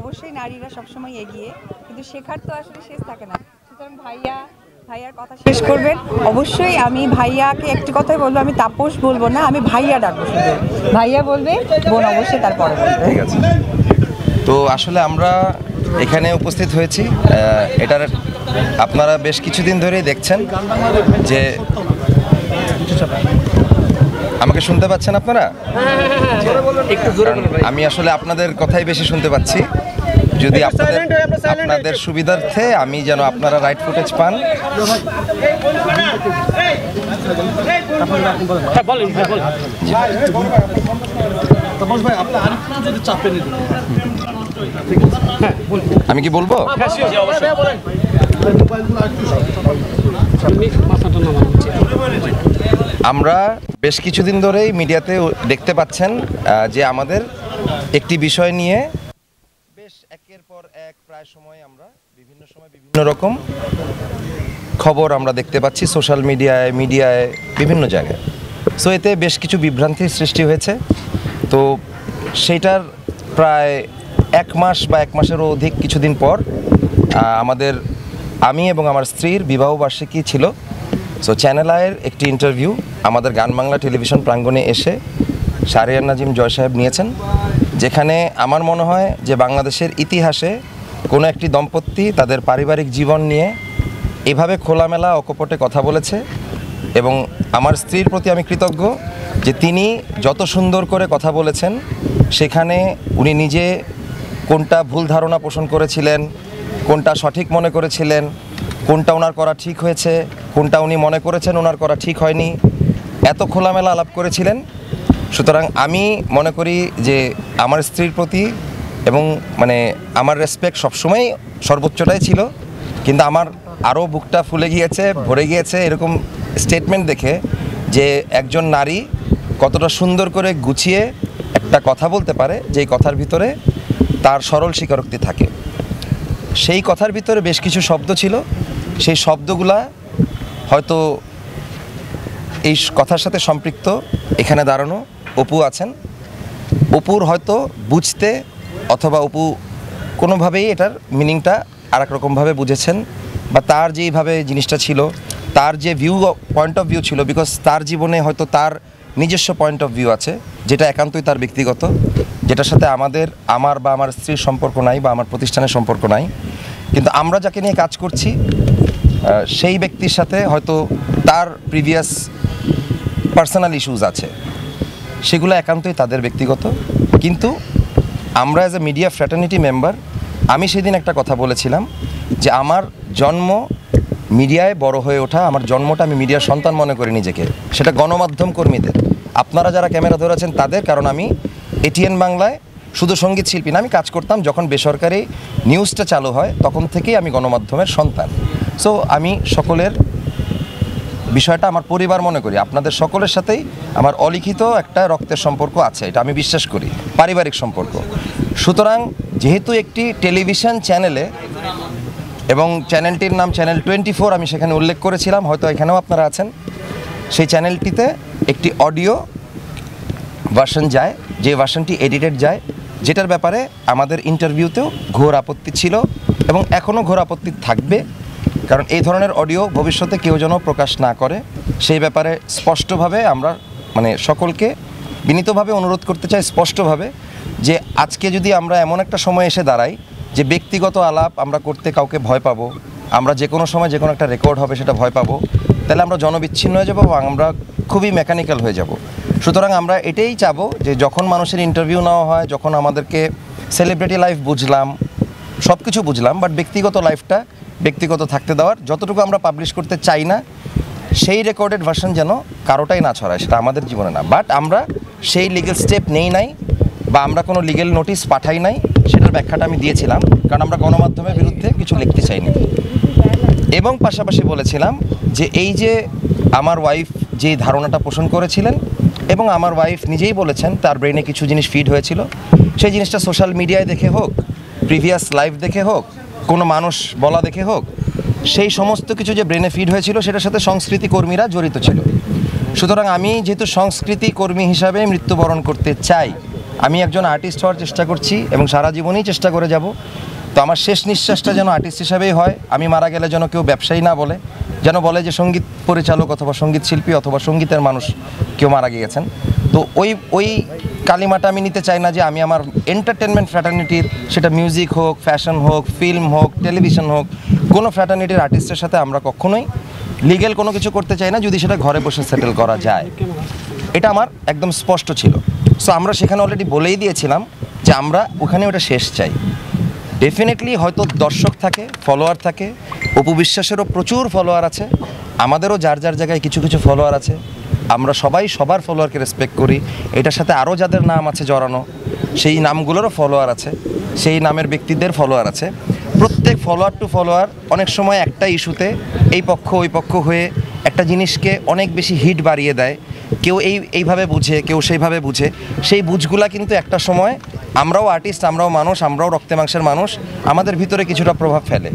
অবশ্যই নারীরা সবসময় এগিয়ে, কিন্তু শেখার তো আসলে শেষ থাকে না। সুতরাং ভাইয়ার কথা শেষ করবেন। অবশ্যই আমি ভাইয়াকে একটি কথাই বলবো, আমি তাপস বলবো না, আমি ভাইয়া ডাকবো শুধু। ভাইয়া বলবে, বোন অবশ্যই তারপরে বলবে। ঠিক আছে। তো আসলে আমরা এখানে উপস্থিত হয়েছি, এটার আপনারা বেশ কিছুদিন ধরেই দেখছেন যে আমাকে শুনতে পাচ্ছেন আপনারা? আমি আসলে আপনাদের কথাই বেশি শুনতে পাচ্ছি। যদি আপনাদের সুবিধার্থে আমি যেন আপনারা রাইট ফুটেজ পান। আমি কি বলবো? আমরা বেশ কিছুদিন ধরেই মিডিয়াতে দেখতে পাচ্ছেন যে আমাদের একটি বিষয় নিয়ে বেশ একের পর এক প্রায় সময় আমরা বিভিন্ন সময় বিভিন্ন রকম খবর আমরা দেখতে পাচ্ছি সোশ্যাল মিডিয়ায় বিভিন্ন জায়গায়। সো এতে বেশ কিছু বিভ্রান্তির সৃষ্টি হয়েছে। তো সেইটার প্রায় এক মাস বা এক মাসেরও অধিক কিছুদিন পর আমি এবং আমার স্ত্রীর বিবাহবার্ষিকী ছিল। সো চ্যানেল আয়ের একটি ইন্টারভিউ আমাদের গান বাংলা টেলিভিশন প্রাঙ্গণে এসে শাহরিয়ার নাজিম জয় সাহেব নিয়েছেন, যেখানে আমার মনে হয় যে বাংলাদেশের ইতিহাসে কোনো একটি দম্পতি তাদের পারিবারিক জীবন নিয়ে এভাবে খোলামেলা অকপটে কথা বলেছে। এবং আমার স্ত্রীর প্রতি আমি কৃতজ্ঞ যে তিনি যত সুন্দর করে কথা বলেছেন, সেখানে উনি নিজে কোনটা ভুল ধারণা পোষণ করেছিলেন, কোনটা সঠিক মনে করেছিলেন, কোনটা ওনার করা ঠিক হয়েছে, কোনটা উনি মনে করেছেন ওনার করা ঠিক হয়নি, এত খোলামেলা আলাপ করেছিলেন। সুতরাং আমি মনে করি যে আমার স্ত্রীর প্রতি এবং আমার রেসপেক্ট সবসময় সর্বোচ্চটাই ছিল, কিন্তু আমার আরও বুকটা ফুলে গিয়েছে, ভরে গিয়েছে এরকম স্টেটমেন্ট দেখে যে একজন নারী কতটা সুন্দর করে গুছিয়ে একটা কথা বলতে পারে, যেই কথার ভিতরে তার সরল স্বীকারোক্তি থাকে। সেই কথার ভিতরে বেশ কিছু শব্দ ছিল, সেই শব্দগুলা হয়তো এই কথার সাথে সম্পৃক্ত এখানে দাঁড়ানো অপু আছেন, অপুর হয়তো বুঝতে অথবা অপু কোনোভাবেই এটার মিনিংটা আর এক রকমভাবে বুঝেছেন, বা তার যেইভাবে জিনিসটা ছিল, তার যে পয়েন্ট অফ ভিউ ছিল, বিকজ তার জীবনে হয়তো তার নিজস্ব পয়েন্ট অফ ভিউ আছে, যেটা একান্তই তার ব্যক্তিগত, যেটার সাথে আমার বা আমার স্ত্রীর সম্পর্ক নাই বা আমার প্রতিষ্ঠানের সম্পর্ক নাই। কিন্তু আমরা যাকে নিয়ে কাজ করছি সেই ব্যক্তির সাথে হয়তো তার প্রিভিয়াস পার্সোনাল ইস্যুজ আছে, সেগুলো একান্তই তাদের ব্যক্তিগত। কিন্তু আমরা as a media fraternity member, আমি সেদিন একটা কথা বলেছিলাম যে আমার জন্ম মিডিয়ায় বড় হয়ে ওঠা, আমার জন্মটা আমি মিডিয়ার সন্তান মনে করি নিজেকে, সেটা গণমাধ্যম কর্মীদের, আপনারা যারা ক্যামেরা ধরেছেন তাদের। কারণ আমি এটিএন বাংলায় শুধু সঙ্গীত শিল্পী না, আমি কাজ করতাম যখন বেসরকারি নিউজটা চালু হয়, তখন থেকেই আমি গণমাধ্যমের সন্তান। সো আমি সকলের বিষয়টা আমার পরিবার মনে করি, আপনাদের সকলের সাথেই আমার অলিখিত একটা রক্তের সম্পর্ক আছে, এটা আমি বিশ্বাস করি, পারিবারিক সম্পর্ক। সুতরাং যেহেতু একটি টেলিভিশন চ্যানেলে, এবং চ্যানেলটির নাম চ্যানেল 24, আমি সেখানে উল্লেখ করেছিলাম, হয়তো এখানেও আপনারা আছেন, সেই চ্যানেলটিতে একটি অডিও ভার্সন যায়, যে ভার্সনটি এডিটেড যায়, যেটার ব্যাপারে আমাদের ইন্টারভিউতেও ঘোর আপত্তি ছিল এবং এখনও ঘোর আপত্তি থাকবে। কারণ এই ধরনের অডিও ভবিষ্যতে কেউ যেন প্রকাশ না করে, সেই ব্যাপারে স্পষ্টভাবে আমরা সকলকে বিনীতভাবে অনুরোধ করতে চাই, স্পষ্টভাবে, যে আজকে যদি আমরা এমন একটা সময় এসে দাঁড়াই যে ব্যক্তিগত আলাপ আমরা করতে কাউকে ভয় পাবো, আমরা যে কোনো সময় যে কোনো একটা রেকর্ড হবে সেটা ভয় পাবো, তাহলে আমরা জনবিচ্ছিন্ন হয়ে যাবো এবং আমরা খুবই মেকানিক্যাল হয়ে যাব। সুতরাং আমরা এটাই চাবো যে যখন মানুষের ইন্টারভিউ নেওয়া হয়, যখন আমাদেরকে সেলিব্রিটি লাইফ বুঝলাম, সব কিছু বুঝলাম, বাট ব্যক্তিগত লাইফটা ব্যক্তিগত থাকতে দেওয়ার, যতটুকু আমরা পাবলিশ করতে চাই না, সেই রেকর্ডেড ভার্সন যেন কারোটাই না ছড়ায়, সেটা আমাদের জীবনে না। বাট আমরা সেই লিগ্যাল স্টেপ নেই নাই, বা আমরা কোনো লিগ্যাল নোটিশ পাঠাই নাই, সেটার ব্যাখ্যাটা আমি দিয়েছিলাম, কারণ আমরা গণমাধ্যমের বিরুদ্ধে কিছু লিখতে চাইনি। এবং পাশাপাশি বলেছিলাম যে এই যে আমার ওয়াইফ যে ধারণাটা পোষণ করেছিলেন, এবং আমার ওয়াইফ নিজেই বলেছেন তার ব্রেনে কিছু জিনিস ফিড হয়েছিল, সেই জিনিসটা সোশ্যাল মিডিয়ায় দেখে হোক, প্রিভিয়াস লাইভ দেখে হোক, কোনো মানুষ বলা দেখে হোক, সেই সমস্ত কিছু যে ব্রেনে ফিড হয়েছিল সেটার সাথে সংস্কৃতি কর্মীরা জড়িত ছিল। সুতরাং আমি যেহেতু সংস্কৃতি কর্মী হিসাবে মৃত্যুবরণ করতে চাই, আমি একজন আর্টিস্ট হওয়ার চেষ্টা করছি এবং সারা জীবনই চেষ্টা করে যাব। তো আমার শেষ নিঃশ্বাসটা যেন আর্টিস্ট হিসাবেই হয়। আমি মারা গেলে যেন কেউ ব্যবসায়ী না বলে, যেন বলে যে সঙ্গীত পরিচালক অথবা সঙ্গীত শিল্পী অথবা সঙ্গীতের মানুষ কেউ মারা গিয়েছেন। তো ওই কালিমাটা আমি নিতে চাই না যে আমি আমার এন্টারটেনমেন্ট ফ্র্যাটার্নিটির, সেটা মিউজিক হোক, ফ্যাশন হোক, ফিল্ম হোক, টেলিভিশন হোক, কোনো ফ্র্যাটার্নিটির আর্টিস্টের সাথে আমরা কখনোই লিগ্যাল কোনো কিছু করতে চাই না যদি সেটা ঘরে বসে সেটেল করা যায়। এটা আমার একদম স্পষ্ট ছিল। সো আমরা সেখানে অলরেডি বলেই দিয়েছিলাম যে আমরা ওখানে ওটা শেষ চাই। ডেফিনেটলি হয়তো দর্শক থাকে, ফলোয়ার থাকে, অপু বিশ্বাসেরও প্রচুর ফলোয়ার আছে, আমাদেরও যার যার জায়গায় কিছু কিছু ফলোয়ার আছে। আমরা সবাই সবার ফলোয়ারকে রেসপেক্ট করি। এটার সাথে আরও যাদের নাম আছে জড়ানো, সেই নামগুলোরও ফলোয়ার আছে, সেই নামের ব্যক্তিদের ফলোয়ার আছে। প্রত্যেক ফলোয়ার টু ফলোয়ার অনেক সময় একটা ইস্যুতে এই পক্ষ ওই পক্ষ হয়ে একটা জিনিসকে অনেক বেশি হিট বাড়িয়ে দেয়। কেউ এইভাবে বুঝে, কেউ সেইভাবে বুঝে। সেই বুঝগুলা কিন্তু একটা সময় আমরাও আর্টিস্ট, আমরাও মানুষ, আমরাও রক্তে মাংসের মানুষ, আমাদের ভিতরে কিছুটা প্রভাব ফেলে।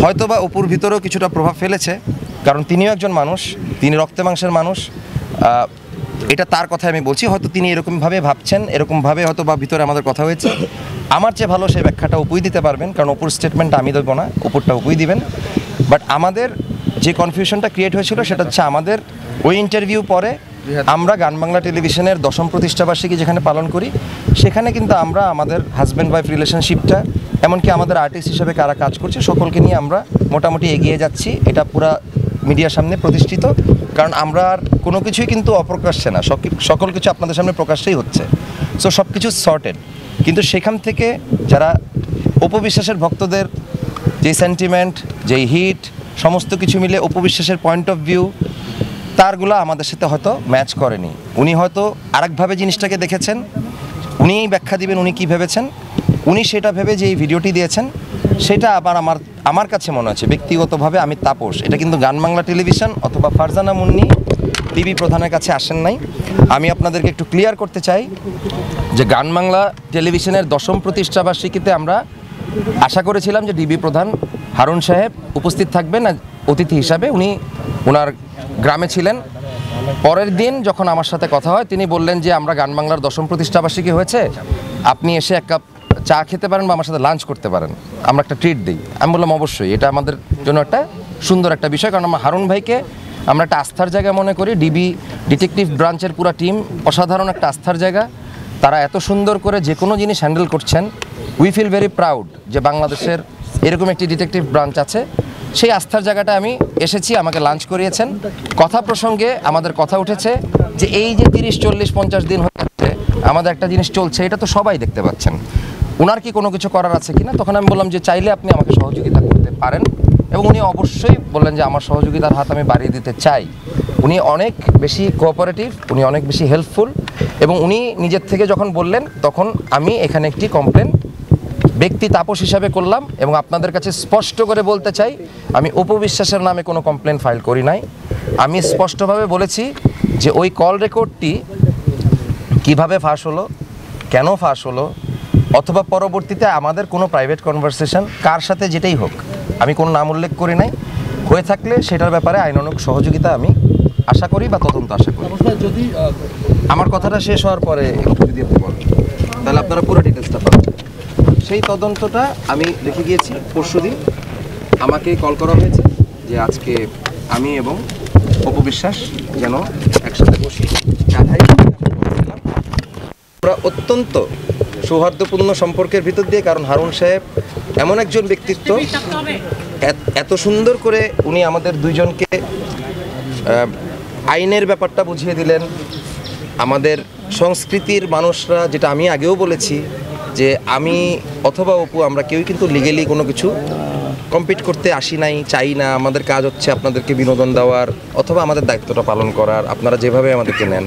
হয়তো বা অপুর ভিতরেও কিছুটা প্রভাব ফেলেছে, কারণ তিনিও একজন মানুষ, তিনি রক্তে মাংসের মানুষ। এটা তার কথা আমি বলছি, হয়তো তিনি এরকমভাবে ভাবছেন, এরকমভাবে হয়তো বা ভিতরে আমাদের কথা হয়েছে। আমার চেয়ে ভালো সেই ব্যাখ্যাটা অপুই দিতে পারবেন, কারণ অপুর স্টেটমেন্টটা আমি দেবো না, অপুরটা অপুই দিবেন। বাট আমাদের যে কনফিউশনটা ক্রিয়েট হয়েছিল সেটা হচ্ছে আমাদের ওই ইন্টারভিউ পরে আমরা গান বাংলা টেলিভিশনের 10ম প্রতিষ্ঠাবার্ষিকী যেখানে পালন করি, সেখানে কিন্তু আমরা আমাদের হাজব্যান্ড ওয়াইফ রিলেশনশিপটা, এমনকি আমাদের আর্টিস্ট হিসেবে কারা কাজ করছে সকলকে নিয়ে আমরা মোটামুটি এগিয়ে যাচ্ছি। এটা পুরা মিডিয়ার সামনে প্রতিষ্ঠিত, কারণ আমরা আর কোনো কিছুই কিন্তু অপ্রকাশ্যে না, সকল কিছু আপনাদের সামনে প্রকাশ্যেই হচ্ছে। সো সব কিছু সর্টেড। কিন্তু সেখান থেকে যারা অপু বিশ্বাসের ভক্তদের যেই সেন্টিমেন্ট, যেই হিট, সমস্ত কিছু মিলে অপু বিশ্বাসের পয়েন্ট অফ ভিউ, তারগুলো আমাদের সাথে হয়তো ম্যাচ করেনি। উনি হয়তো আরেকভাবে জিনিসটাকে দেখেছেন, উনিই ব্যাখ্যা দিবেন উনি কী ভেবেছেন। উনি সেটা ভেবে যে এই ভিডিওটি দিয়েছেন, সেটা আবার আমার কাছে মনে হচ্ছে ব্যক্তিগতভাবে আমি তাপস, এটা কিন্তু গান বাংলা টেলিভিশন অথবা ফারজানা মুন্নি টিভি প্রধানের কাছে আসেন নাই। আমি আপনাদেরকে একটু ক্লিয়ার করতে চাই যে গান বাংলা টেলিভিশনের 10ম প্রতিষ্ঠাবার্ষিকীতে আমরা আশা করেছিলাম যে ডিবি প্রধান হারুন সাহেব উপস্থিত থাকবেন অতিথি হিসাবে। উনি ওনার গ্রামে ছিলেন। পরের দিন যখন আমার সাথে কথা হয়, তিনি বললেন যে আমরা গান বাংলার 10ম প্রতিষ্ঠাবার্ষিকী হয়েছে, আপনি এসে এক কাপ চা খেতে পারেন বা আমার সাথে লাঞ্চ করতে পারেন, আমরা একটা ট্রিট দিই। আমি বললাম অবশ্যই, এটা আমাদের জন্য একটা সুন্দর একটা বিষয়, কারণ আমার হারুন ভাইকে আমরা একটা আস্থার জায়গা মনে করি। ডিবি ডিটেকটিভ ব্রাঞ্চের পুরো টিম অসাধারণ একটা আস্থার জায়গা। তারা এত সুন্দর করে যে কোনো জিনিস হ্যান্ডেল করছেন। উই ফিল ভেরি প্রাউড যে বাংলাদেশের এরকম একটি ডিটেকটিভ ব্রাঞ্চ আছে। সেই আস্থার জায়গাটা আমি এসেছি, আমাকে লাঞ্চ করিয়েছেন। কথা প্রসঙ্গে আমাদের কথা উঠেছে যে এই যে 30, 40, 50 দিন হচ্ছে আমাদের একটা জিনিস চলছে, এটা তো সবাই দেখতে পাচ্ছেন, ওনার কি কোনো কিছু করার আছে কিনা। তখন আমি বললাম যে চাইলে আপনি আমাকে সহযোগিতা করতে পারেন, এবং উনি অবশ্যই বললেন যে আমার সহযোগিতার হাত আমি বাড়িয়ে দিতে চাই। উনি অনেক বেশি কোঅপারেটিভ, উনি অনেক বেশি হেল্পফুল, এবং উনি নিজের থেকে যখন বললেন তখন আমি এখানে একটি কমপ্লেন ব্যক্তি তাপস হিসাবে করলাম। এবং আপনাদের কাছে স্পষ্ট করে বলতে চাই, আমি অপু বিশ্বাসের নামে কোনো কমপ্লেন ফাইল করি নাই। আমি স্পষ্টভাবে বলেছি যে ওই কল রেকর্ডটি কিভাবে ফাঁস হলো, কেন ফাঁস হলো, অথবা পরবর্তীতে আমাদের কোনো প্রাইভেট কনভারসেশন কার সাথে যেটাই হোক, আমি কোনো নাম উল্লেখ করি নাই। হয়ে থাকলে সেটার ব্যাপারে আইনানুগ সহযোগিতা আমি আশা করি বা তদন্ত আশা করি। যদি আমার কথাটা শেষ হওয়ার পরে যদি আপনি বলেন, তাহলে আপনারা পুরো ডিটেলসটা পাবেন। সেই তদন্তটা আমি রেখে গিয়েছি। পরশুদিন আমাকে কল করা হয়েছে যে আজকে আমি এবং অপু বিশ্বাস যেন একসাথে বসি। আমরা অত্যন্ত সৌহার্দ্যপূর্ণ সম্পর্কের ভিতর দিয়ে, কারণ হারুন সাহেব এমন একজন ব্যক্তিত্ব, এত সুন্দর করে উনি আমাদের দুইজনকে আইনের ব্যাপারটা বুঝিয়ে দিলেন। আমাদের সংস্কৃতির মানুষরা, যেটা আমি আগেও বলেছি যে আমি অথবা অপু আমরা কেউই কিন্তু লিগেলি কোনো কিছু কম্পিট করতে আসি নাই, চাই না। আমাদের কাজ হচ্ছে আপনাদেরকে বিনোদন দেওয়ার অথবা আমাদের দায়িত্বটা পালন করার, আপনারা যেভাবে আমাদেরকে নেন,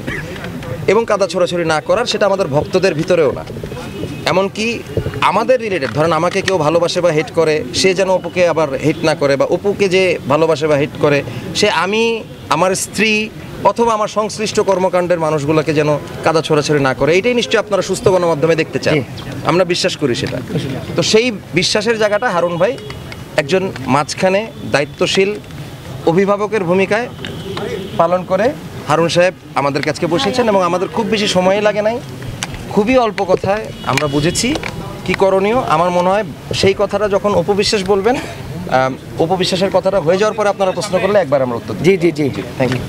এবং কাদা ছোড়াছড়ি না করার, সেটা আমাদের ভক্তদের ভিতরেও না। এমনকি আমাদের রিলেটেড, ধরেন আমাকে কেউ ভালোবাসে বা হেট করে, সে যেন অপুকে আবার হেট না করে, বা অপুকে যে ভালোবাসে বা হেট করে সে আমি, আমার স্ত্রী অথবা আমার সংশ্লিষ্ট কর্মকাণ্ডের মানুষগুলোকে যেন কাদা ছোড়াছড়ি না করে। এইটাই নিশ্চয়ই আপনারা সুস্থ গণমাধ্যমে দেখতে চান, আমরা বিশ্বাস করি সেটা। তো সেই বিশ্বাসের জায়গাটা হারুন ভাই একজন মাঝখানে দায়িত্বশীল অভিভাবকের ভূমিকায় পালন করে হারুন সাহেব আমাদের কাছে বসেছেন, এবং আমাদের খুব বেশি সময় লাগে নাই। খুবই অল্প কথায় আমরা বুঝেছি কি করণীয়। আমার মনে হয় সেই কথাটা যখন অপবিশ্বাস বলবেন, অপবিশ্বাসের কথাটা হয়ে যাওয়ার পরে আপনারা প্রশ্ন করলে একবার আমরা উত্তর জি জি জি থ্যাংক ইউ।